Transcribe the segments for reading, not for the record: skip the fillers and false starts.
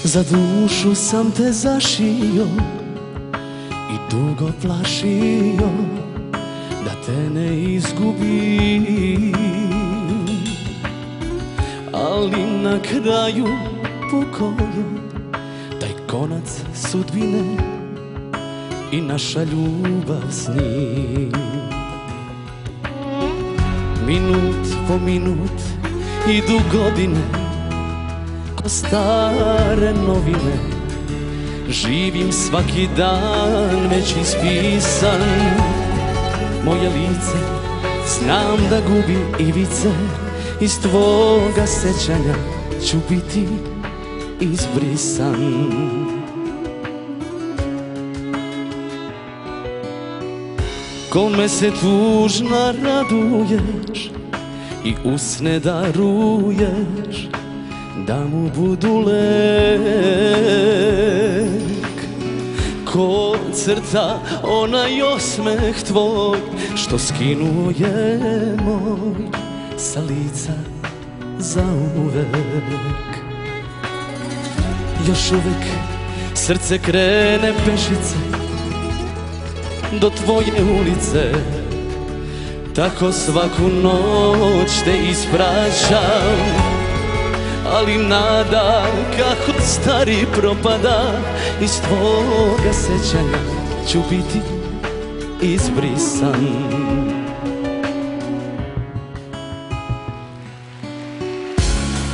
Za dušu sam te zašio i dugo plašio da te ne izgubim, ali na kraju pukao je taj konac sudbine i naša ljubav s njim. Minut po minut idu godine ko stare novine, živim svaki dan već ispisan. Moje lice znam da gubi ivice, iz tvoga sećanja ću biti izbrisan. Kome se tužna raduješ i usne daruješ, da mu budu lek. Ko crta onaj osmeh tvoj što skinuo je moj sa lica zauvek. Još uvek srce krene pešice do tvoje ulice, tako svaku noć te ispraćam, ali nada kako stari propada, iz tvoga sećanja ću biti izbrisan.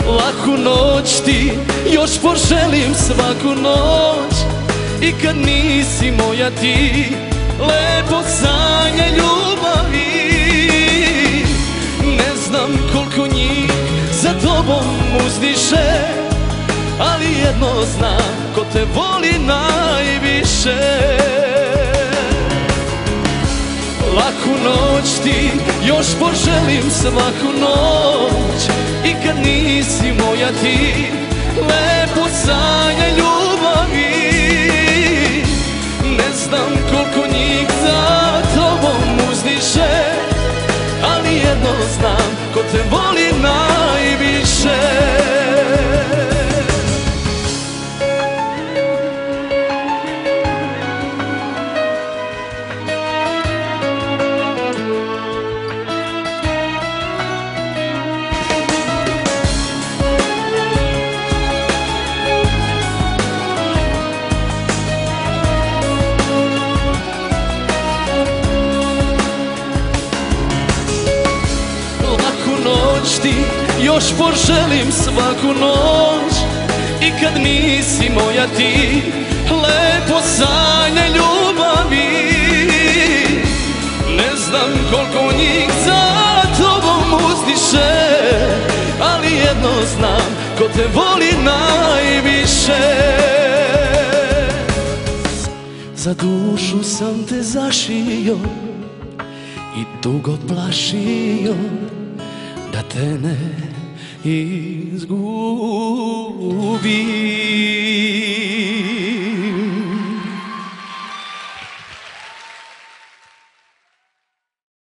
Laku noć ti još poželim svaku noć, i kad nisi moja ti lepo sanje ljubavi. Ne znam koliko njih za tobom uzdiše, ali jedno znam, ko te voli najviše. Laku noć ti još poželim svaku noć, i kad nisi moja ti lepo sanje ljubavi. Ne znam koliko njih za tobom uzdiše, ali jedno znam, ko te voli najviše. Ti još poželim svaku noć, i kad nisi moja ti lepo sanje ljubavi. Ne znam koliko njih za tobom uzdiše, ali jedno znam, ko te voli najviše. Za dušu sam te zašio i dugo plašio da te ne izgubim.